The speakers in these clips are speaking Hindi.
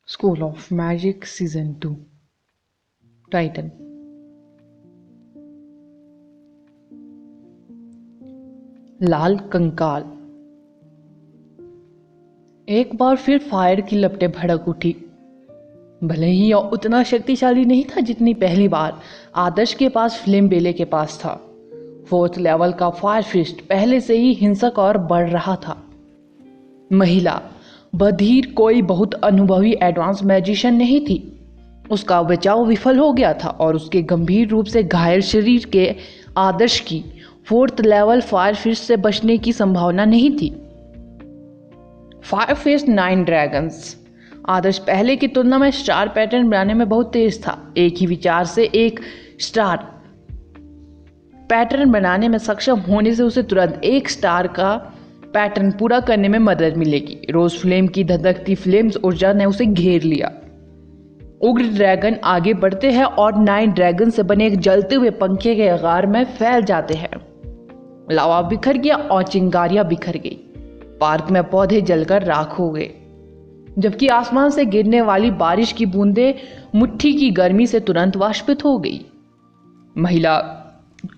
School of Magic Season 2 title लाल कंकाल। एक बार फिर फायर की लपटें भड़क उठी। भले ही यह उतना शक्तिशाली नहीं था जितनी पहली बार आदर्श के पास फ्लेम बेले के पास था। फोर्थ लेवल का फायर फिस्ट पहले से ही हिंसक और बढ़ रहा था। महिला बधिर कोई बहुत अनुभवी एडवांस मैजिशियन नहीं थी। उसका बचाव विफल हो गया था और उसके गंभीर रूप से घायल शरीर के आदर्श की फोर्थ लेवल फायर फिस्ट से बचने की संभावना नहीं थी। Fire fist 9 dragons. आदर्श पहले की तुलना में स्टार पैटर्न बनाने में बहुत तेज था। एक ही विचार से एक स्टार पैटर्न बनाने में सक्षम होने से उसे तुरंत एक स्टार का पैटर्न पूरा करने में मदद मिलेगी। रोज फ्लेम की धधकती फ्लेम्स ऊर्जा ने उसे घेर लिया। उग्र ड्रैगन आगे बढ़ते हैं और 9 ड्रैगन से बने एक जलते हुए पंखे के आकार में फैल जाते हैं। लावा बिखर गया और चिंगारियां बिखर गई। पार्क में पौधे जलकर राख हो गए, जबकि आसमान से गिरने वाली बारिश की बूंदें मुट्ठी की गर्मी से तुरंत वाष्पित हो गई। महिला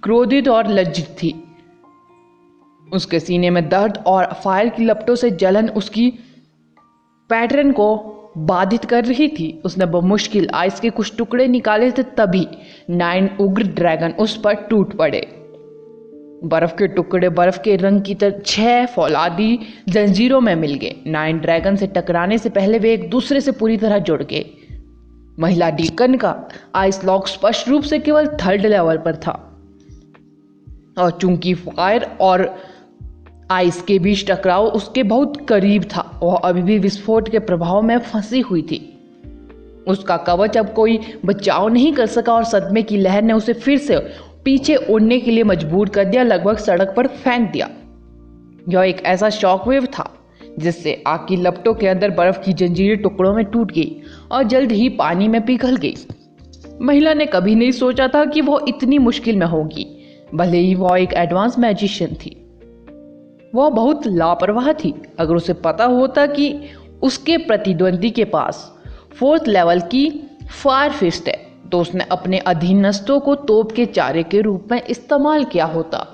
क्रोधित और लज्जित थी। उसके सीने में दर्द और फायर की लपटों से जलन उसकी पैटर्न को बाधित कर रही थी। उसने बमुश्किल आइस के कुछ टुकड़े निकाले थे, तभी 9 उग्र ड्रैगन उस पर टूट पड़े। बर्फ के टुकड़े बर्फ के रंग की तरह 6 फौलादी जंजीरों में मिल गए। 9 ड्रैगन से टकराने से पहले वे एक दूसरे से पूरी तरह जुड़ गए। महिला डीकन का आइस लॉक स्पष्ट रूप से केवल 3rd लेवल पर था, और चूंकि फायर और आइस के बीच टकराव उसके बहुत करीब था, वह अभी भी विस्फोट के प्रभाव में फंसी हुई थी। उसका कवच अब कोई बचाव नहीं कर सका और सदमे की लहर ने उसे फिर से पीछे उड़ने के लिए मजबूर कर दिया, लगभग सड़क पर फेंक दिया। यह एक ऐसा शॉकवेव था जिससे आग की लपटों के अंदर बर्फ की जंजीरें टुकड़ों में टूट गई और जल्द ही पानी में पिघल गई। महिला ने कभी नहीं सोचा था कि वह इतनी मुश्किल में होगी। भले ही वह एक एडवांस मैजिशियन थी, वह बहुत लापरवाह थी। अगर उसे पता होता कि उसके प्रतिद्वंदी के पास 4th लेवल की फायर फिस्ट है, तो उसने अपने अधीनस्थों को तोप के चारे के रूप में इस्तेमाल किया होता,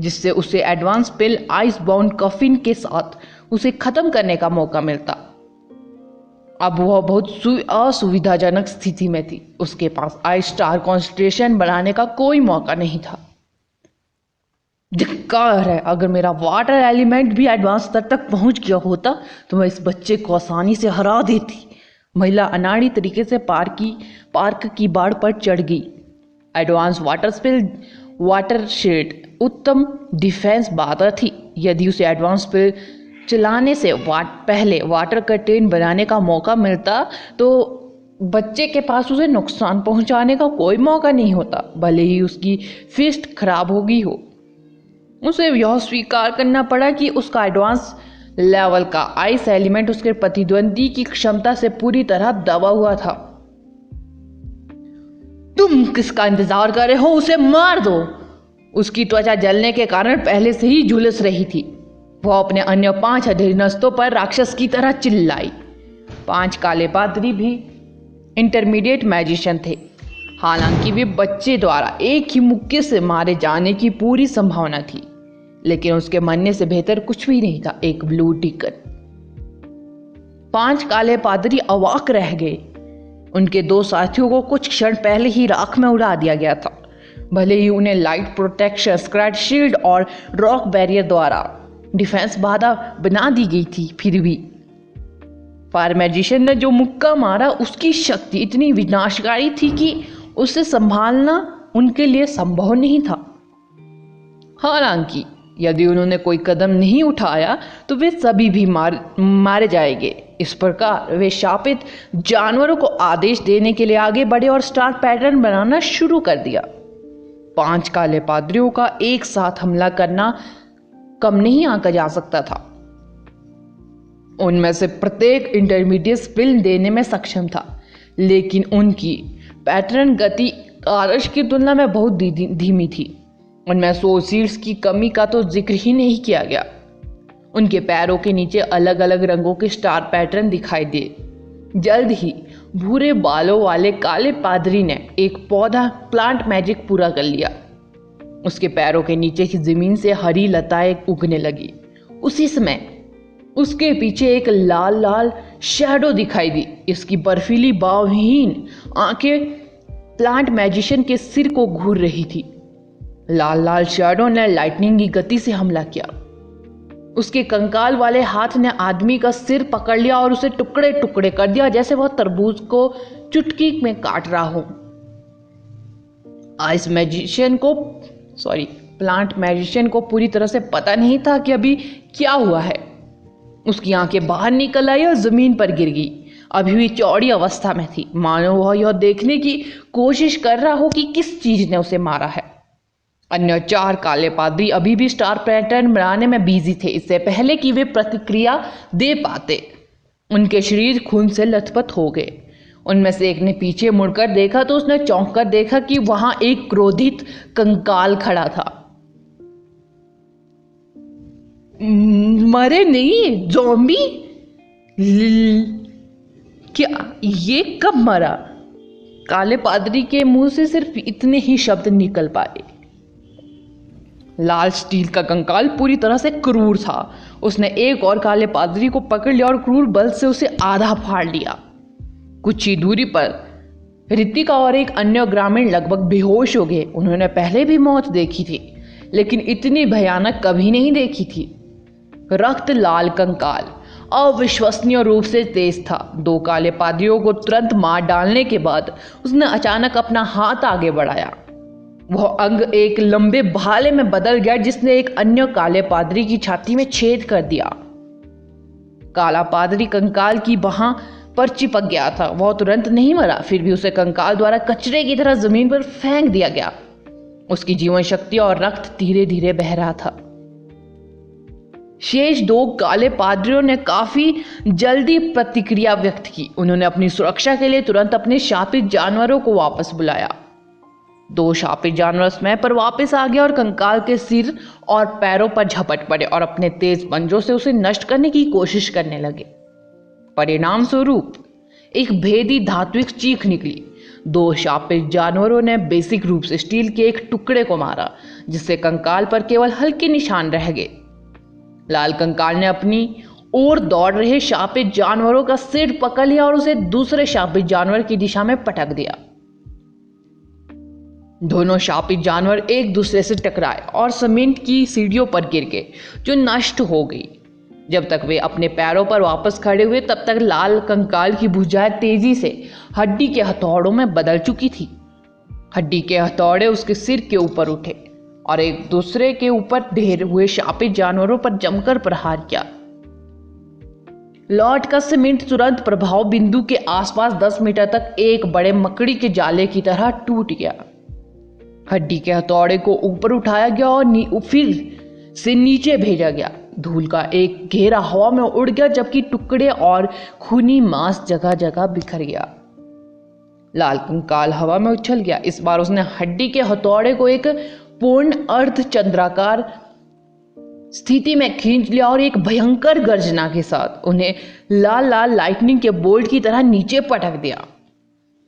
जिससे उसे एडवांस पिल आइस बाउंड कफिन के साथ उसे खत्म करने का मौका मिलता। अब वह बहुत असुविधाजनक स्थिति में थी। उसके पास आइस स्टार कॉन्सेंट्रेशन बनाने का कोई मौका नहीं था। धिक्कार है, अगर मेरा वाटर एलिमेंट भी एडवांस स्तर तक पहुंच गया होता तो मैं इस बच्चे को आसानी से हरा देती। महिला अनाड़ी तरीके से पार्क की बाड़ पर चढ़ गई। एडवांस वाटर शेड उत्तम डिफेंस बाधा थी। यदि उसे एडवांस स्पेल चलाने से पहले वाटर कर्टेन बनाने का मौका मिलता तो बच्चे के पास उसे नुकसान पहुंचाने का कोई मौका नहीं होता, भले ही उसकी फिस्ट खराब हो गई हो। उसे यह स्वीकार करना पड़ा कि उसका एडवांस लेवल का आइस एलिमेंट उसके प्रतिद्वंदी की क्षमता से पूरी तरह दबा हुआ था। तुम किसका इंतजार कर रहे हो? उसे मार दो। उसकी त्वचा जलने के कारण पहले से ही झुलस रही थी। वह अपने अन्य 5 अधीनस्थों पर राक्षस की तरह चिल्लाई। 5 काले पादरी भी इंटरमीडिएट मैजिशियन थे। हालांकि वे बच्चे द्वारा एक ही मुक्के से मारे जाने की पूरी संभावना थी, लेकिन उसके मरने से बेहतर कुछ भी नहीं था। एक ब्लू टिकट। 5 काले पादरी अवाक रह गए। उनके 2 साथियों को कुछ क्षण पहले ही राख में उड़ा दिया गया था। भले ही उन्हें लाइट प्रोटेक्शन, स्क्रैच शील्ड और रॉक बैरियर द्वारा डिफेंस बाधा बना दी गई थी, फिर भी फायर मैजिशियन ने जो मुक्का मारा उसकी शक्ति इतनी विनाशकारी थी कि उसे संभालना उनके लिए संभव नहीं था। हालांकि यदि उन्होंने कोई कदम नहीं उठाया तो वे सभी भी मारे जाएंगे। इस प्रकार वे शापित जानवरों को आदेश देने के लिए आगे बढ़े और स्टार पैटर्न बनाना शुरू कर दिया। 5 काले पादरियों का एक साथ हमला करना कम नहीं आंका जा सकता था। उनमें से प्रत्येक इंटरमीडिएट स्पिल देने में सक्षम था, लेकिन उनकी पैटर्न गति आदर्श की तुलना में बहुत धीमी थी। उनमें सोसीड्स की कमी का तो जिक्र ही नहीं किया गया। उनके पैरों के नीचे अलग अलग रंगों के स्टार पैटर्न दिखाई दिए। जल्द ही भूरे बालों वाले काले पादरी ने एक पौधा प्लांट मैजिक पूरा कर लिया। उसके पैरों के नीचे की जमीन से हरी लताएं उगने लगी। उसी समय उसके पीछे एक लाल लाल शैडो दिखाई दी। इसकी बर्फीली बावहीन आंखें प्लांट मैजिशियन के सिर को घूर रही थी। लाल लाल शैडो ने लाइटनिंग की गति से हमला किया। उसके कंकाल वाले हाथ ने आदमी का सिर पकड़ लिया और उसे टुकड़े टुकड़े कर दिया, जैसे वह तरबूज को चुटकी में काट रहा हो। प्लांट मैजिशियन को पूरी तरह से पता नहीं था कि अभी क्या हुआ है। उसकी आंखें बाहर निकल आई और जमीन पर गिर गई। अभी भी चौड़ी अवस्था में थी, मानो वह यह देखने की कोशिश कर रहा हो कि किस चीज ने उसे मारा है। अन्य 4 काले पादरी अभी भी स्टार पैटर्न बनाने में बिजी थे, इससे पहले कि वे प्रतिक्रिया दे पाते। उनके शरीर खून से लथपथ हो गए। उनमें से एक ने पीछे मुड़कर देखा तो उसने चौंक कर देखा कि वहां एक क्रोधित कंकाल खड़ा था। मरे नहीं, ज़ॉम्बी? क्या ये कब मरा? काले पादरी के मुंह से सिर्फ इतने ही शब्द निकल पाए। लाल स्टील का कंकाल पूरी तरह से क्रूर था। उसने एक और काले पादरी को पकड़ लिया और क्रूर बल से उसे आधा फाड़ लिया। कुछ ही दूरी पर ऋतिका और एक अन्य ग्रामीण लगभग बेहोश हो गए। उन्होंने पहले भी मौत देखी थी, लेकिन इतनी भयानक कभी नहीं देखी थी। रक्त लाल कंकाल अविश्वसनीय रूप से तेज था। 2 काले पादरियों को तुरंत मार डालने के बाद उसने अचानक अपना हाथ आगे बढ़ाया। वह अंग एक लंबे भाले में बदल गया, जिसने एक अन्य काले पादरी की छाती में छेद कर दिया। काला पादरी कंकाल की बाह पर चिपक गया था। वह तुरंत नहीं मरा, फिर भी उसे कंकाल द्वारा कचरे की तरह जमीन पर फेंक दिया गया। उसकी जीवन शक्ति और रक्त धीरे धीरे बह रहा था। शेष 2 काले पादरियों ने काफी जल्दी प्रतिक्रिया व्यक्त की। उन्होंने अपनी सुरक्षा के लिए तुरंत अपने शापित जानवरों को वापस बुलाया। 2 शापित जानवर समय पर वापस आ गए और कंकाल के सिर और पैरों पर झपट पड़े और अपने तेज पंजों से उसे नष्ट करने की कोशिश करने लगे। परिणाम स्वरूप एक भेदी धात्विक चीख निकली। 2 शापित जानवरों ने बेसिक रूप से स्टील के एक टुकड़े को मारा, जिससे कंकाल पर केवल हल्के निशान रह गए। लाल कंकाल ने अपनी ओर दौड़ रहे शापित जानवरों का सिर पकड़ लिया और उसे दूसरे शापित जानवर की दिशा में पटक दिया। दोनों शापित जानवर एक दूसरे से टकराए और सीमेंट की सीढ़ियों पर गिर गए, जो नष्ट हो गई। जब तक वे अपने पैरों पर वापस खड़े हुए, तब तक लाल कंकाल की भुजाएं तेजी से हड्डी के हथौड़ों में बदल चुकी थी। हड्डी के हथौड़े उसके सिर के ऊपर उठे और एक दूसरे के ऊपर ढेर हुए शापित जानवरों पर जमकर प्रहार किया। लॉर्ड का सीमेंट तुरंत प्रभाव बिंदु के आसपास 10 मीटर तक एक बड़े मकड़ी के जाले की तरह टूट गया। हड्डी के हथौड़े को ऊपर उठाया गया और फिर से नीचे भेजा गया। धूल का एक घेरा हवा में उड़ गया, जबकि टुकड़े और खूनी मांस जगह जगह बिखर गया। लाल कंकाल हवा में उछल गया। इस बार उसने हड्डी के हथौड़े को एक पूर्ण अर्धचंद्राकार स्थिति में खींच लिया और एक भयंकर गर्जना के साथ उन्हें लाल लाल लाइटनिंग के बोल्ट की तरह नीचे पटक दिया।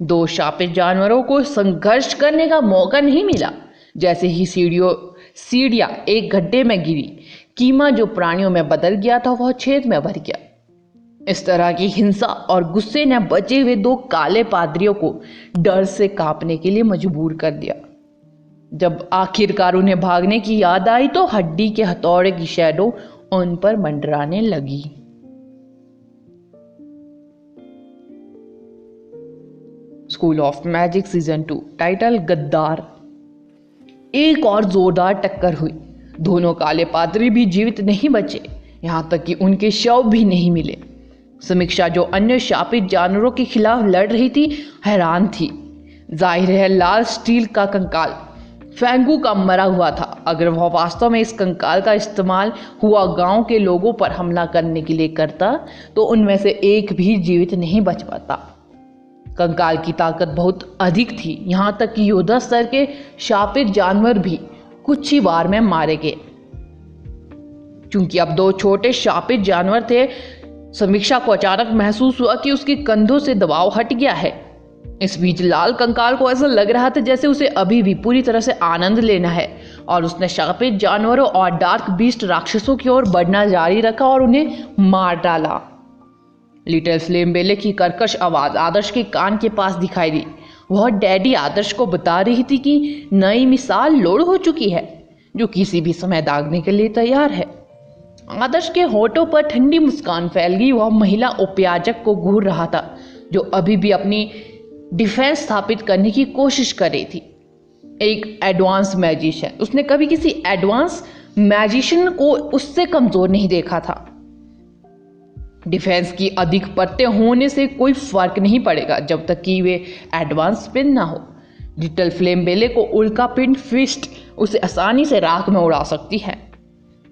2 शापित जानवरों को संघर्ष करने का मौका नहीं मिला। जैसे ही सीढ़ियां एक गड्ढे में गिरी, कीमा जो प्राणियों में बदल गया था वह छेद में भर गया। इस तरह की हिंसा और गुस्से ने बचे हुए 2 काले पादरियों को डर से कांपने के लिए मजबूर कर दिया। जब आखिरकार उन्हें भागने की याद आई तो हड्डी के हथौड़े की शैडो उन पर मंडराने लगी। School of magic season 2, title गद्दार। एक और जोरदार टक्कर हुई। दोनों काले पादरी भी जीवित नहीं बचे, यहां तक कि उनके शव भी नहीं मिले। समीक्षा, जो अन्य शापित जानवरों के खिलाफ लड़ रही थी, हैरान थी। जाहिर है लाल स्टील का कंकाल फैंगू का मरा हुआ था। अगर वह वास्तव में इस कंकाल का इस्तेमाल हुआ गांव के लोगों पर हमला करने के लिए करता, तो उनमें से एक भी जीवित नहीं बच पाता। कंकाल की ताकत बहुत अधिक थी, यहां तक कि योद्धा स्तर के शापित जानवर भी कुछ ही बार में मारे गए। क्योंकि अब 2 छोटे शापित जानवर थे, समीक्षा को अचानक महसूस हुआ कि उसके कंधों से दबाव हट गया है। इस बीच लाल कंकाल को ऐसा लग रहा था जैसे उसे अभी भी पूरी तरह से आनंद लेना है, और उसने शापित जानवरों और डार्क बीस्ट राक्षसों की ओर बढ़ना जारी रखा और उन्हें मार डाला। लिटिल फ्लेम बेले की कर्कश आवाज आदर्श के कान के पास दिखाई दी। वह डैडी आदर्श को बता रही थी कि नई मिसाल लोड हो चुकी है, जो किसी भी समय दागने के लिए तैयार है। आदर्श के होठों पर ठंडी मुस्कान फैल गई। वह महिला उपयाजक को घूर रहा था, जो अभी भी अपनी डिफेंस स्थापित करने की कोशिश कर रही थी। एक एडवांस मैजिशियन, उसने कभी किसी एडवांस मैजिशियन को उससे कमजोर नहीं देखा था। डिफेंस की अधिक परतें होने से कोई फर्क नहीं पड़ेगा जब तक कि वे एडवांस पिन ना हो। लिटिल फ्लेम बेले को उल्का पिन फिस्ट उसे आसानी से राख में उड़ा सकती है।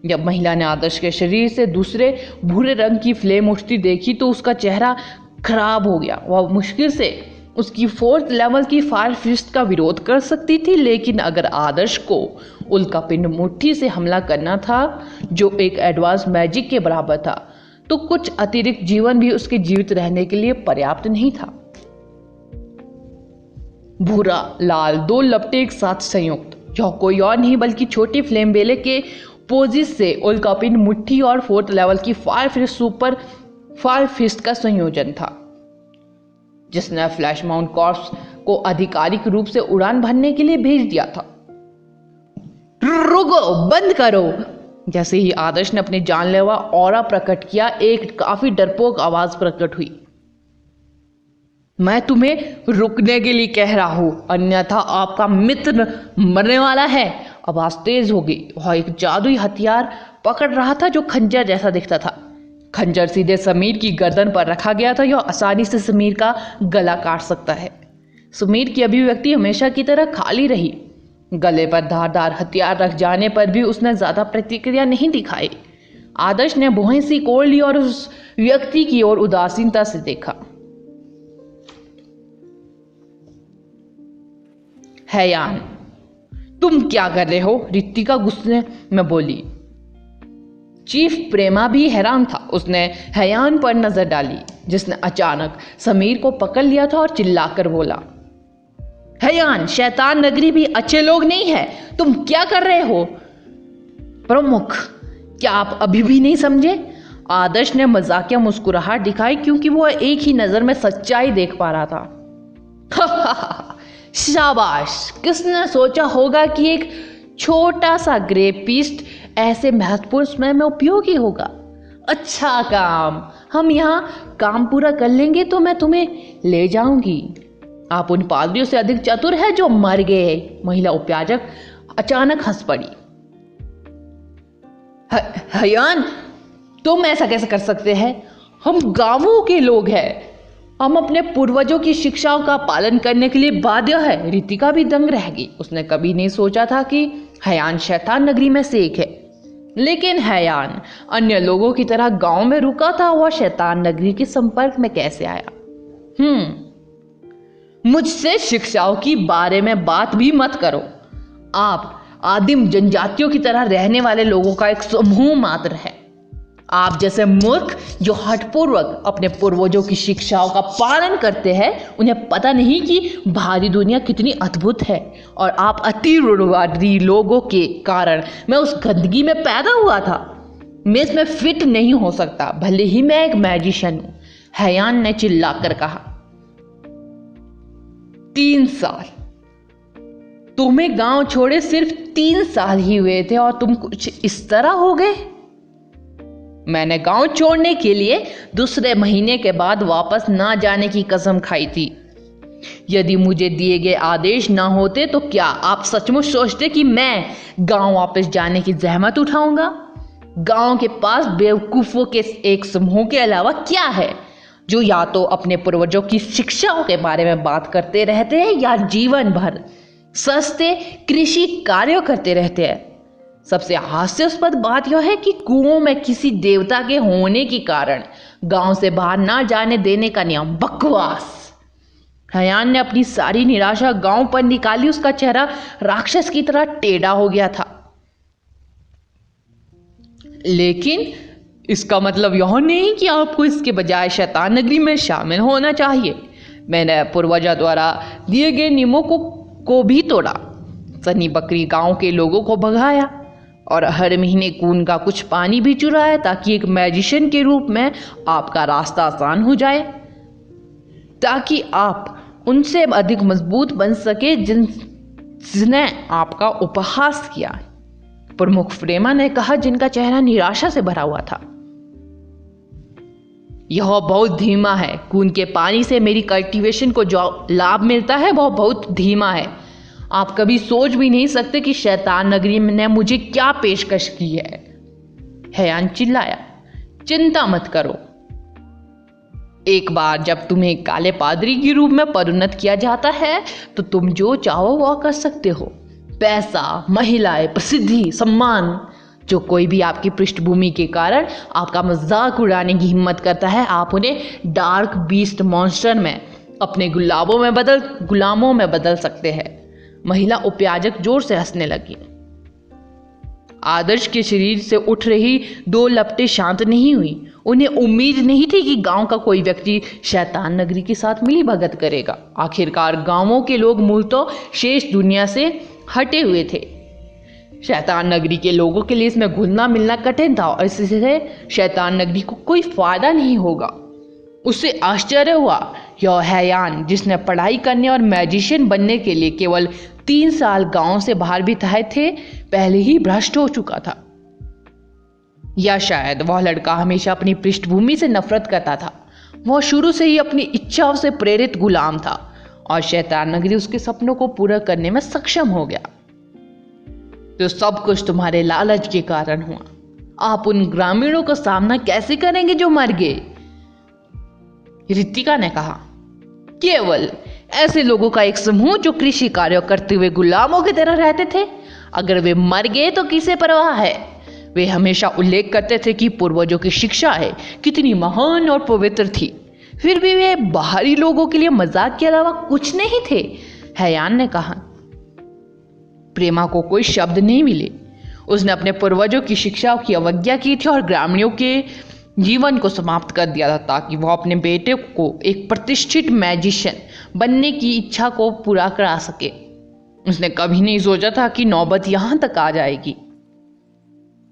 जब महिला ने आदर्श के शरीर से दूसरे भूरे रंग की फ्लेम उठती देखी तो उसका चेहरा खराब हो गया। वह मुश्किल से उसकी 4th लेवल की फायर फिस्ट का विरोध कर सकती थी, लेकिन अगर आदर्श को उल्का पिंड मुट्ठी से हमला करना था, जो एक एडवांस मैजिक के बराबर था, तो कुछ अतिरिक्त जीवन भी उसके जीवित रहने के लिए पर्याप्त नहीं था। भूरा लाल 2 लपटे एक साथ संयुक्त, जो कोई और नहीं बल्कि छोटी फ्लेम बेले के पोजिस से उल्का पिंड मुट्ठी और 4th लेवल की fire fist super fire fist का संयोजन था, जिसने फ्लैश माउंट कॉर्प्स को आधिकारिक रूप से उड़ान भरने के लिए भेज दिया था। रुको, बंद करो। जैसे ही आदर्श ने अपनी जानलेवा ऑरा प्रकट किया, एक काफी डरपोक आवाज प्रकट हुई। मैं तुम्हें रुकने के लिए कह रहा हूं, अन्यथा आपका मित्र मरने वाला है। आवाज तेज हो गई। वह एक जादुई हथियार पकड़ रहा था जो खंजर जैसा दिखता था। खंजर सीधे समीर की गर्दन पर रखा गया था। यह आसानी से समीर का गला काट सकता है। समीर की अभिव्यक्ति हमेशा की तरह खाली रही। गले पर धारदार हथियार रख जाने पर भी उसने ज्यादा प्रतिक्रिया नहीं दिखाई। आदर्श ने भौहें सी कोड़ ली और उस व्यक्ति की ओर उदासीनता से देखा। हैयान, तुम क्या कर रहे हो? रितिका गुस्से में बोली। चीफ प्रेमा भी हैरान था। उसने हैयान पर नजर डाली, जिसने अचानक समीर को पकड़ लिया था और चिल्लाकर बोला, हैयान, शैतान नगरी भी अच्छे लोग नहीं है। तुम क्या कर रहे हो? प्रमुख, क्या आप अभी भी नहीं समझे? आदर्श ने मजाकिया मुस्कुराहट दिखाई, क्योंकि वह एक ही नजर में सच्चाई देख पा रहा था। शाबाश, किसने सोचा होगा कि एक छोटा सा ग्रेपिस्ट ऐसे महत्वपूर्ण समय में उपयोगी होगा। अच्छा काम, हम यहाँ काम पूरा कर लेंगे तो मैं तुम्हें ले जाऊंगी। आप उन पादरियों से अधिक चतुर है जो मर गए। महिला उपयाजक अचानक हंस पड़ी। हैयान, तुम ऐसा कैसे कर सकते हैं? हम गांवों के लोग हैं। हम अपने पूर्वजों की शिक्षाओं का पालन करने के लिए बाध्य है। रितिका भी दंग रह गई। उसने कभी नहीं सोचा था कि हैयान शैतान नगरी में से एक है, लेकिन हैयान अन्य लोगों की तरह गांव में रुका था। वह शैतान नगरी के संपर्क में कैसे आया? मुझसे शिक्षाओं की बारे में बात भी मत करो। आप आदिम जनजातियों की तरह रहने वाले लोगों का एक समूह मात्र है। आप जैसे मूर्ख जो हठपूर्वक अपने पूर्वजों की शिक्षाओं का पालन करते हैं, उन्हें पता नहीं कि बाहरी दुनिया कितनी अद्भुत है। और आप अति रूढ़िवादी लोगों के कारण मैं उस गंदगी में पैदा हुआ था। मैं इसमें फिट नहीं हो सकता, भले ही मैं एक मैजिशियन हूं। हैयान ने चिल्लाकर कहा। 3 साल? तुम्हें गांव छोड़े सिर्फ 3 साल ही हुए थे और तुम कुछ इस तरह हो गए? मैंने गांव छोड़ने के लिए दूसरे महीने के बाद वापस ना जाने की कसम खाई थी। यदि मुझे दिए गए आदेश ना होते तो क्या आप सचमुच सोचते कि मैं गांव वापस जाने की जहमत उठाऊंगा? गांव के पास बेवकूफों के एक समूह के अलावा क्या है, जो या तो अपने पूर्वजों की शिक्षाओं के बारे में बात करते रहते हैं या जीवन भर सस्ते कृषि कार्यों करते रहते हैं। सबसे हास्यास्पद बात यह है कि कुओं में किसी देवता के होने के कारण गांव से बाहर ना जाने देने का नियम बकवास। हैयान ने अपनी सारी निराशा गांव पर निकाली। उसका चेहरा राक्षस की तरह टेढ़ा हो गया था। लेकिन इसका मतलब यह नहीं कि आपको इसके बजाय शैतान नगरी में शामिल होना चाहिए। मैंने पूर्वजा द्वारा दिए गए नियमों को भी तोड़ा। सनी बकरी गांव के लोगों को भगाया और हर महीने खून का कुछ पानी भी चुराया ताकि एक मैजिशियन के रूप में आपका रास्ता आसान हो जाए, ताकि आप उनसे अधिक मजबूत बन सके जिसने आपका उपहास किया। प्रमुख फ्रेमा ने कहा, जिनका चेहरा निराशा से भरा हुआ था। यह बहुत धीमा है। खून के पानी से मेरी कल्टीवेशन को जो लाभ मिलता है वह बहुत धीमा है। आप कभी सोच भी नहीं सकते कि शैतान नगरी ने मुझे क्या पेशकश की है। हैयान चिल्लाया, चिंता मत करो। एक बार जब तुम्हें काले पादरी के रूप में पदोन्नत किया जाता है तो तुम जो चाहो वह कर सकते हो। पैसा, महिलाएं, प्रसिद्धि, सम्मान, जो कोई भी आपकी पृष्ठभूमि के कारण आपका मजाक उड़ाने की हिम्मत करता है, आप उन्हें डार्क बीस्ट मॉन्स्टर में अपने गुलामों में बदल सकते हैं। महिला उपयाजक जोर से हंसने लगी। आदर्श के शरीर से उठ रही दो लपटें शांत नहीं हुई। उन्हें उम्मीद नहीं थी कि गांव का कोई व्यक्ति शैतान नगरी के साथ मिली भगत करेगा। आखिरकार गांवों के लोग मूलतः शेष दुनिया से हटे हुए थे। शैतान नगरी के लोगों के लिए इसमें घुलना मिलना कठिन था और इससे शैतान नगरी को कोई फायदा नहीं होगा। उससे आश्चर्य हुआ। यह हैयान, जिसने पढ़ाई करने और मैजिशियन बनने के लिए केवल 3 साल गांव से बाहर बिताए थे, पहले ही भ्रष्ट हो चुका था। या शायद वह लड़का हमेशा अपनी पृष्ठभूमि से नफरत करता था। वह शुरू से ही अपनी इच्छाओं से प्रेरित गुलाम था और शैतान नगरी उसके सपनों को पूरा करने में सक्षम हो गया। तो सब कुछ तुम्हारे लालच के कारण हुआ। आप उन ग्रामीणों का सामना कैसे करेंगे जो मर गए? रितिका ने कहा, केवल ऐसे लोगों का एक समूह जो कृषि कार्य करते हुए गुलामों की तरह रहते थे। अगर वे मर गए तो किसे परवाह है? वे हमेशा उल्लेख करते थे कि पूर्वजों की शिक्षा है कितनी महान और पवित्र थी। फिर भी वे बाहरी लोगों के लिए मजाक के अलावा कुछ नहीं थे। हैयान ने कहा। प्रेमा को कोई शब्द नहीं मिले। उसने अपने पूर्वजों की शिक्षा की अवज्ञा की थी और ग्रामीणों के जीवन को समाप्त कर दिया था ताकि वह अपने बेटे को एक प्रतिष्ठित मैजिशियन बनने की इच्छा को पूरा करा सके। उसने कभी नहीं सोचा था कि नौबत यहां तक आ जाएगी।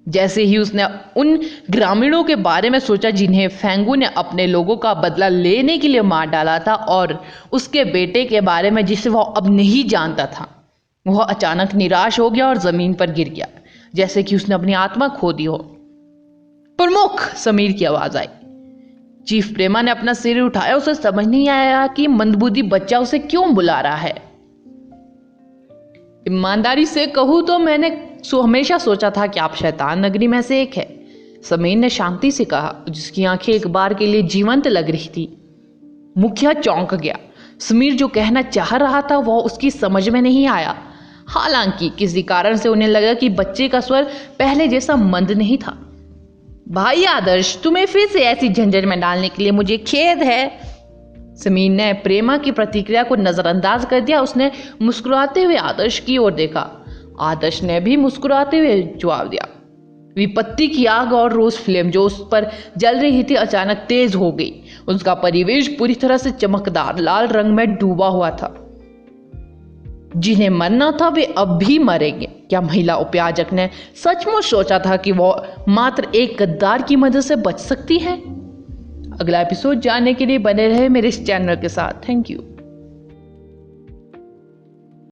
जैसे ही उसने उन ग्रामीणों के बारे में सोचा जिन्हें फेंगू ने अपने लोगों का बदला लेने के लिए मार डाला था, और उसके बेटे के बारे में जिसे वह अब नहीं जानता था, वह अचानक निराश हो गया और जमीन पर गिर गया, जैसे कि उसने अपनी आत्मा खो दी हो। प्रमुख, समीर की आवाज आई। चीफ प्रेमा ने अपना सिर उठाया। उसे समझ नहीं आया कि मंदबुद्धि बच्चा उसे क्यों बुला रहा है। ईमानदारी से कहूं तो मैंने हमेशा सोचा था कि आप शैतान नगरी में से एक है, समीर ने शांति से कहा, जिसकी आंखें एक बार के लिए जीवंत लग रही थी। मुखिया चौंक गया। समीर जो कहना चाह रहा था वह उसकी समझ में नहीं आया। हालांकि किसी कारण से उन्हें लगा कि बच्चे का स्वर पहले जैसा मंद नहीं था। भाई आदर्श, तुम्हें फिर से ऐसी झंझट में डालने के लिए मुझे खेद है। समीर ने प्रेमा की प्रतिक्रिया को नजरअंदाज कर दिया। उसने मुस्कुराते हुए आदर्श की ओर देखा। आदर्श ने भी मुस्कुराते हुए जवाब दिया। विपत्ति की आग और रोज फ्लेम जो उस पर जल रही थी अचानक तेज हो गई। उसका परिवेश पूरी तरह से चमकदार लाल रंग में डूबा हुआ था। जिन्हें मरना था वे अब भी मरेंगे। क्या महिला उपयाजक ने सचमुच सोचा था कि वह मात्र एक गद्दार की मदद से बच सकती है? अगला एपिसोड जानने के लिए बने रहे मेरे इस चैनल के साथ। Thank you.